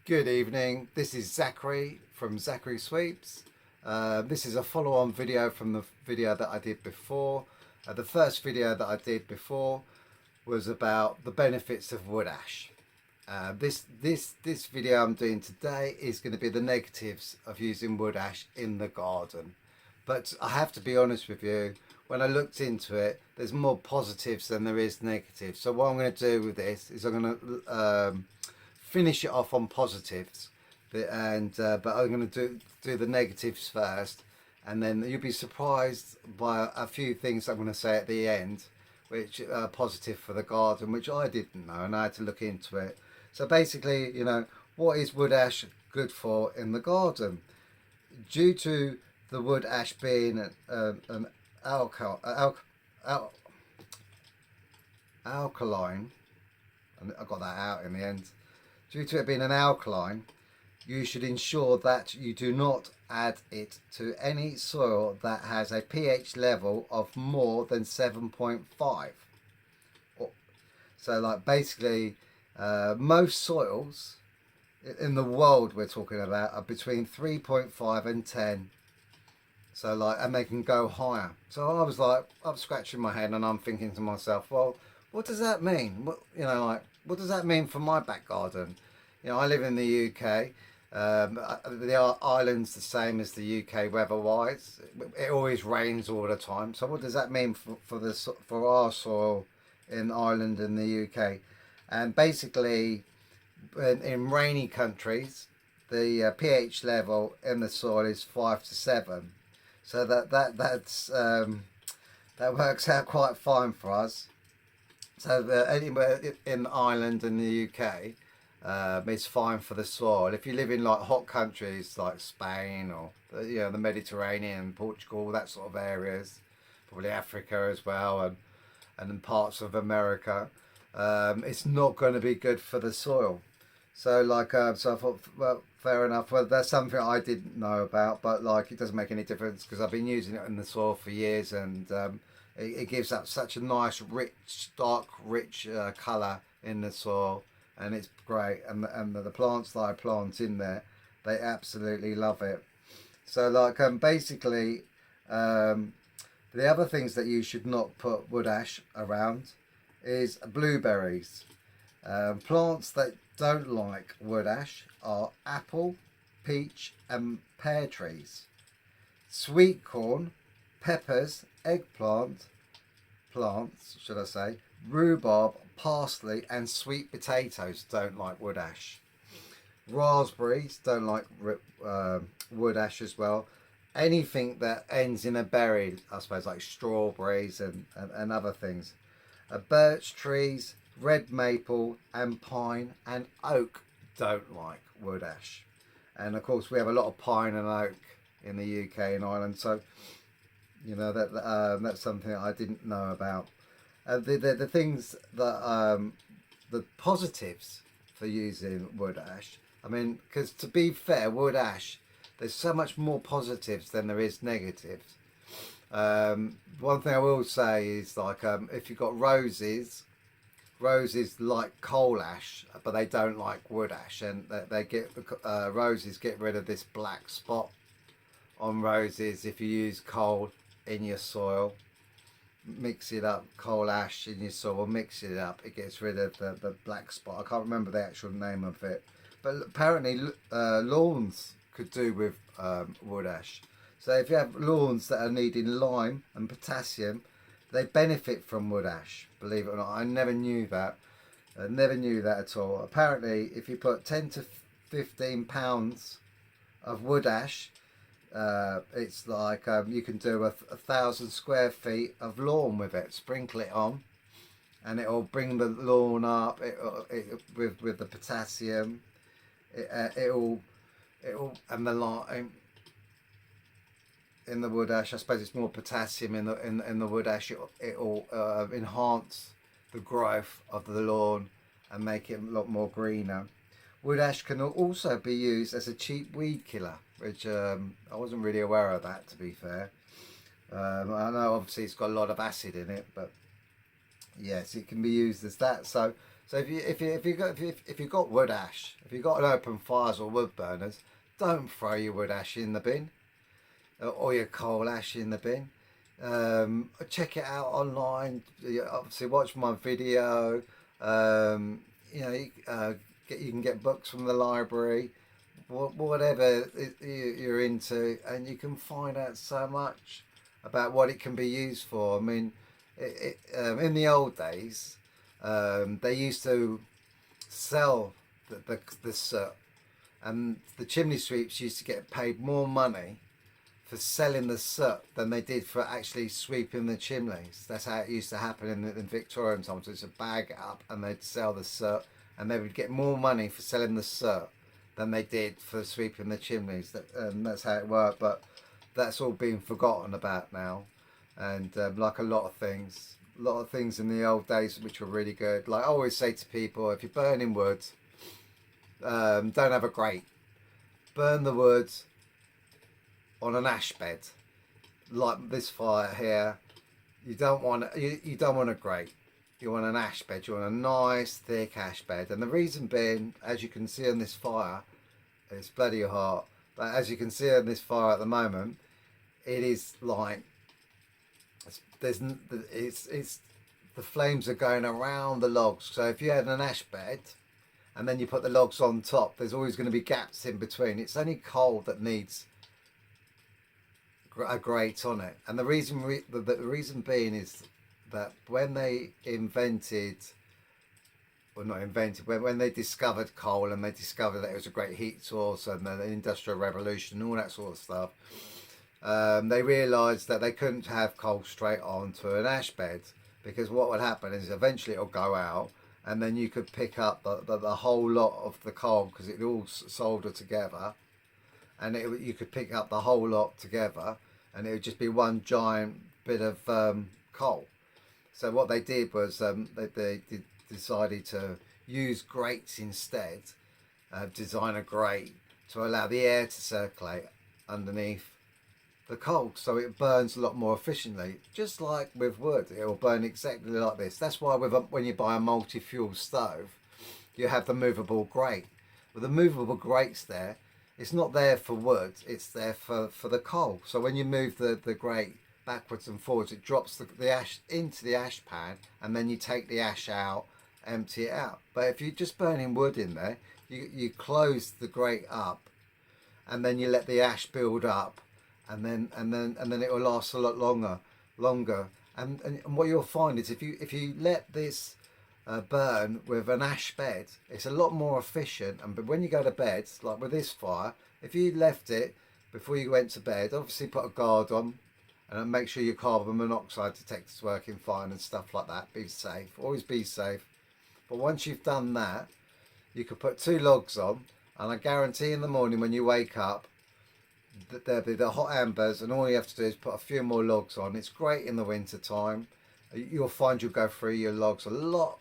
Good evening, this is Zachary from Zachary Sweeps. This is a follow-on video from the video that I did before. The first video that I did before was about the benefits of wood ash. This video I'm doing today is going to be the negatives of using wood ash in the garden. But I have to be honest with you, when I looked into it, there's more positives than there is negatives. So what I'm going to do with this is I'm going to finish it off on positives, but I'm going to do the negatives first, and then you'll be surprised by a few things I'm going to say at the end, which are positive for the garden, which I didn't know, and I had to look into it. So basically, what is wood ash good for in the garden? Due to the wood ash being an alkaline, and I got that out in the end. Due to it being an alkaline, you should ensure that you do not add it to any soil that has a pH level of more than 7.5. So like basically most soils in the world we're talking about are between 3.5 and 10. So like, and they can go higher. So I was like, I'm scratching my head and I'm thinking to myself, well, what does that mean? What does that mean for my back garden? I live in the UK. The island's the same as the UK weather-wise. It always rains all the time. So what does that mean for our soil in Ireland and the UK? And basically, in rainy countries, the pH level in the soil is 5 to 7. So that works out quite fine for us. So anywhere in Ireland and the UK, it's fine for the soil. If you live in like hot countries like Spain or the Mediterranean, Portugal, that sort of areas, probably Africa as well, and in parts of America, it's not going to be good for the soil. So so I thought, well, fair enough. Well, that's something I didn't know about, but like it doesn't make any difference because I've been using it in the soil for years, and it gives up such a nice, rich, dark, rich colour in the soil, and it's great. And the plants that I plant in there, they absolutely love it. So basically, the other things that you should not put wood ash around is blueberries. Plants that don't like wood ash are apple, peach and pear trees. Sweet corn, peppers, eggplant, plants should I say, rhubarb, parsley and sweet potatoes don't like wood ash. Raspberries don't like wood ash as well. Anything that ends in a berry, I suppose, like strawberries and other things. Birch trees, red maple and pine and oak don't like wood ash. And of course we have a lot of pine and oak in the UK and Ireland, so that's something that I didn't know about. The things that the positives for using wood ash, I mean, because to be fair, wood ash, there's so much more positives than there is negatives. One thing I will say is if you've got roses like coal ash, but they don't like wood ash, and they get roses get rid of this black spot on roses if you use coal in your soil. Mix it up, coal ash in your soil, mix it up, it gets rid of the black spot. I can't remember the actual name of it, but apparently lawns could do with wood ash. So if you have lawns that are needing lime and potassium, they benefit from wood ash, believe it or not. I never knew that. I never knew that at all. Apparently, if you put 10 to 15 pounds of wood ash, it's like you can do 1,000 square feet of lawn with it. Sprinkle it on, and it'll bring the lawn up. With the potassium, it'll and the lime. In the wood ash, I suppose it's more potassium in the wood ash. It'll enhance the growth of the lawn and make it a lot more greener. Wood ash can also be used as a cheap weed killer, which I wasn't really aware of that, to be fair. I know obviously it's got a lot of acid in it, but yes, it can be used as that. So So if you've got wood ash, if you've got an open fires or wood burners, don't throw your wood ash in the bin or your coal ash in the bin. Check it out online. Obviously, watch my video. You know, you can get books from the library, whatever you're into, and you can find out so much about what it can be used for. I mean, in the old days, they used to sell the soot, and the chimney sweeps used to get paid more money for selling the soot than they did for actually sweeping the chimneys. That's how it used to happen in Victorian times. It's a bag up and they'd sell the soot, and they would get more money for selling the soot than they did for sweeping the chimneys. That's how it worked, but that's all been forgotten about now. And like a lot of things in the old days which were really good. Like I always say to people, if you're burning wood, don't have a grate. Burn the wood on an ash bed, like this fire here. You don't want a grate. You want an ash bed. You want a nice thick ash bed. And the reason being, as you can see on this fire, it's bloody hot. But as you can see on this fire at the moment, it is like it's the flames are going around the logs. So if you had an ash bed and then you put the logs on top, there's always going to be gaps in between. It's only coal that needs a grate on it. And the reason being is that when they when they discovered coal, and they discovered that it was a great heat source, and the Industrial Revolution and all that sort of stuff, they realised that they couldn't have coal straight onto an ash bed, because what would happen is eventually it'll go out, and then you could pick up the whole lot of the coal, because it all soldered together, and you could pick up the whole lot together, and it would just be one giant bit of coal. So what they did was they decided to use grates instead, design a grate to allow the air to circulate underneath the coal, so it burns a lot more efficiently. Just like with wood, it will burn exactly like this. That's why when you buy a multi-fuel stove, you have the movable grate. With the movable grates there, it's not there for wood, it's there for the coal. So when you move the grate backwards and forwards, it drops the ash into the ash pan, and then you take the ash out, empty it out. But if you're just burning wood in there, you close the grate up, and then you let the ash build up, and then it will last a lot longer. And what you'll find is if you let this burn with an ash bed, it's a lot more efficient. But when you go to bed, like with this fire, if you left it before you went to bed, obviously put a guard on and make sure your carbon monoxide detector's working fine and stuff like that. Be safe, always be safe. But once you've done that, you could put 2 logs on, and I guarantee in the morning when you wake up that there'll be the hot embers, and all you have to do is put a few more logs on. It's great in the winter time. You'll find you'll go through your logs a lot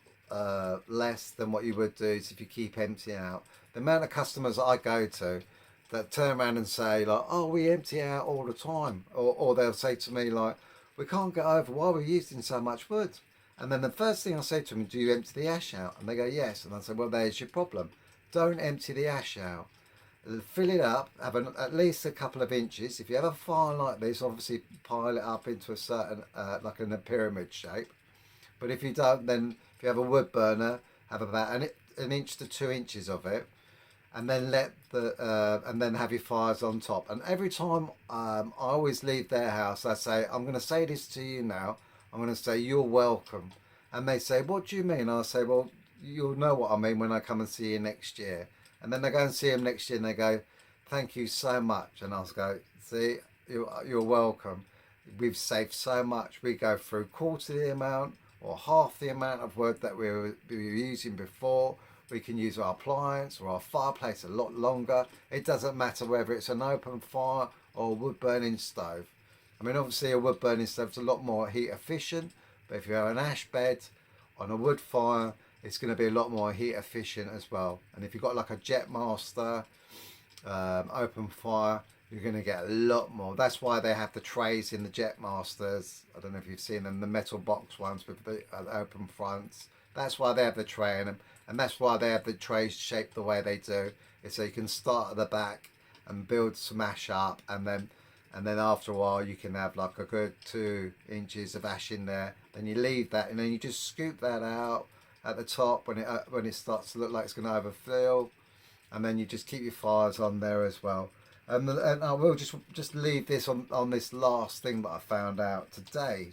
less than what you would do if you keep emptying out. The amount of customers I go to that turn around and say like, oh, we empty out all the time, or they'll say to me like, we can't get over why we're using so much wood. And then the first thing I say to them, do you empty the ash out? And they go, yes. And I say, well, there's your problem. Don't empty the ash out. Fill it up, have at least a couple of inches. If you have a fire like this, obviously pile it up into a certain, like in a pyramid shape. But if you don't, then if you have a wood burner, have about an inch to 2 inches of it, and then and then have your fires on top. And every time I always leave their house, I say, I'm going to say this to you now. I'm going to say, you're welcome. And they say, what do you mean? I say, well, you'll know what I mean when I come and see you next year. And then they go and see them next year and they go, thank you so much. And I'll go, see, you're welcome. We've saved so much. We go through quarter the amount or half the amount of wood that we were using before. We can use our appliance or our fireplace a lot longer. It doesn't matter whether it's an open fire or a wood burning stove. I mean, obviously a wood burning stove is a lot more heat efficient, but if you have an ash bed on a wood fire, it's going to be a lot more heat efficient as well. And if you've got like a Jetmaster open fire, you're going to get a lot more. That's why they have the trays in the Jetmasters. I don't know if you've seen them, the metal box ones with the open fronts. That's why they have the tray in them, and that's why they have the trays shaped the way they do. It's so you can start at the back and build some ash up, and then after a while you can have like a good 2 inches of ash in there. Then you leave that, and then you just scoop that out at the top when it starts to look like it's going to overfill, and then you just keep your fires on there as well. And I will just leave this on this last thing that I found out today,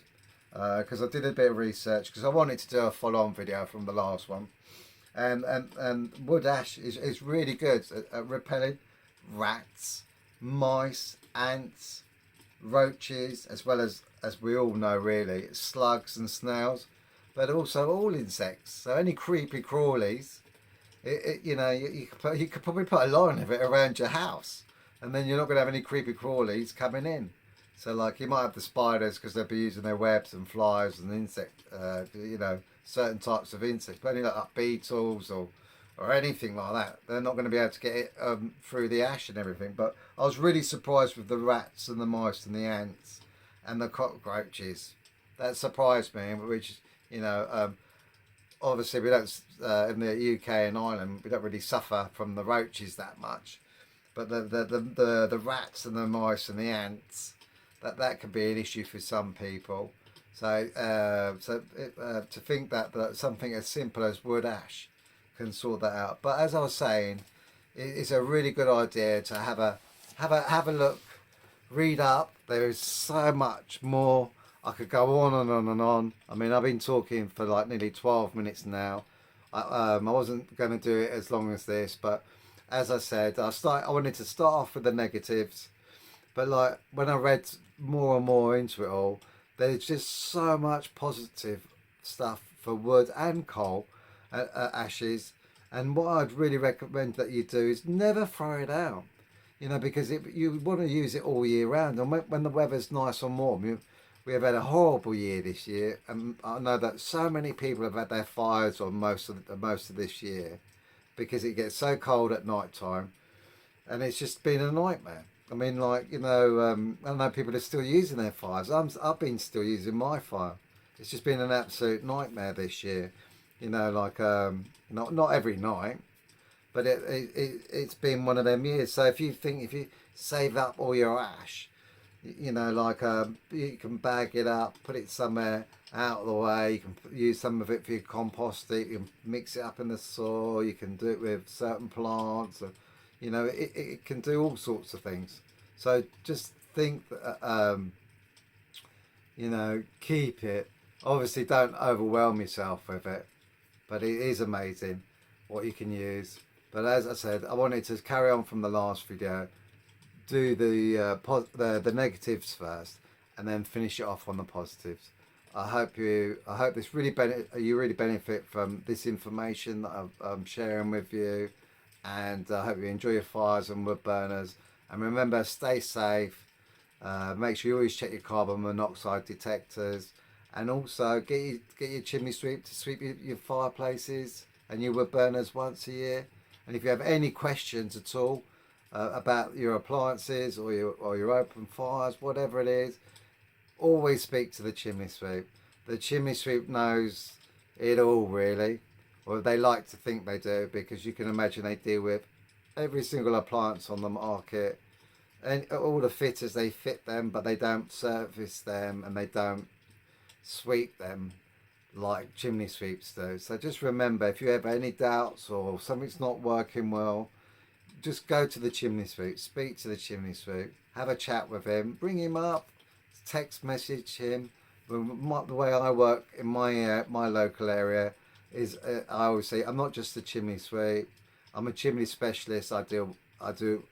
because I did a bit of research because I wanted to do a full-on video from the last one, and wood ash is really good at repelling rats, mice, ants, roaches, as well as we all know really, slugs and snails, but also all insects. So any creepy crawlies, you could probably put a line of it around your house, and then you're not going to have any creepy crawlies coming in. So like you might have the spiders because they'll be using their webs and flies and certain types of insects, but only like beetles or anything like that. They're not going to be able to get it through the ash and everything. But I was really surprised with the rats and the mice and the ants and the cockroaches. That surprised me, which obviously we don't in the UK and Ireland we don't really suffer from the roaches that much, but the rats and the mice and the ants, that could be an issue for some people. So to think that something as simple as wood ash can sort that out. But as I was saying, it's a really good idea to have a look, read up. There is so much more. I could go on and on and on. I mean, I've been talking for like nearly 12 minutes now. I wasn't going to do it as long as this, but as I said, I wanted to start off with the negatives, but like when I read more and more into it all, there's just so much positive stuff for wood and coal ashes. And what I'd really recommend that you do is never throw it out, because you want to use it all year round. And when the weather's nice and warm, we have had a horrible year this year, and I know that so many people have had their fires on most of this year because it gets so cold at night time, and it's just been a nightmare. I mean, I know people are still using their fires. I've been still using my fire. It's just been an absolute nightmare this year. Not every night, but it's been one of them years. So if you save up all your ash, you can bag it up, put it somewhere out of the way. You can use some of it for your composting. You can mix it up in the soil. You can do it with certain plants. It can do all sorts of things. So just think that, keep it. Obviously, don't overwhelm yourself with it, but it is amazing what you can use. But as I said, I wanted to carry on from the last video, do the negatives first, and then finish it off on the positives. I hope this you really benefit from this information that I'm sharing with you, and I hope you enjoy your fires and wood burners. And remember, stay safe. Make sure you always check your carbon monoxide detectors, and also get your chimney sweep to sweep your fireplaces and your wood burners once a year. And if you have any questions at all about your appliances or your open fires, whatever it is, always speak to the chimney sweep. The chimney sweep knows it all, really. Or they like to think they do, because you can imagine they deal with every single appliance on the market, and all the fitters, they fit them, but they don't service them and they don't sweep them like chimney sweeps do. So just remember, if you have any doubts or something's not working well, just go to the chimney sweep, speak to the chimney sweep, have a chat with him, bring him up, text message him. The way I work in my local area is I always say I'm not just a chimney sweep, I'm a chimney specialist. I do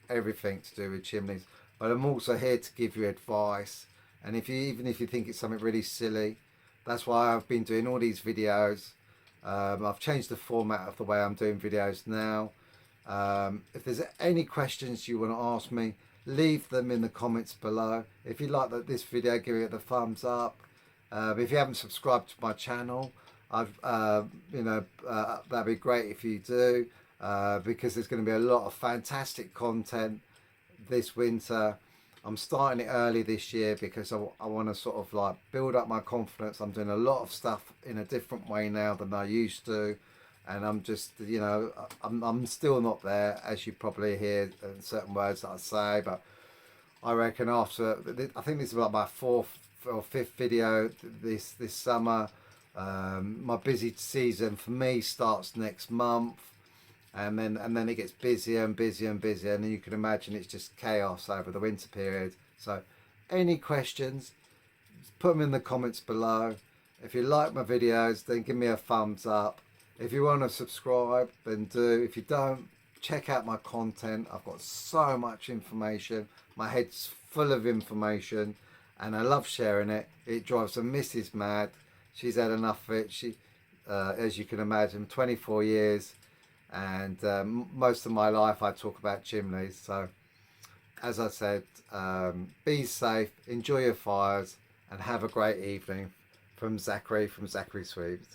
everything to do with chimneys, but I'm also here to give you advice. And even if you think it's something really silly, that's why I've been doing all these videos. I've changed the format of the way I'm doing videos now. If there's any questions you want to ask me, leave them in the comments below. If you like this video, give it the thumbs up. If you haven't subscribed to my channel, that'd be great if you do, because there's going to be a lot of fantastic content this winter. I'm starting it early this year because I want to sort of like build up my confidence. I'm doing a lot of stuff in a different way now than I used to, and I'm just, you know, I'm still not there, as you probably hear in certain words that I say. But I reckon after, I think this is like my fourth or fifth video this summer. My busy season for me starts next month, and then it gets busier and busier and busier, and you can imagine it's just chaos over the winter period. So any questions, put them in the comments below. If you like my videos, then give me a thumbs up. If you want to subscribe, then do. If you don't, check out my content. I've got so much information. My head's full of information, and I love sharing it. It drives the missus mad. She's had enough of it. She, as you can imagine, 24 years, and most of my life I talk about chimneys. So, as I said, be safe, enjoy your fires, and have a great evening. From Zachary Sweets.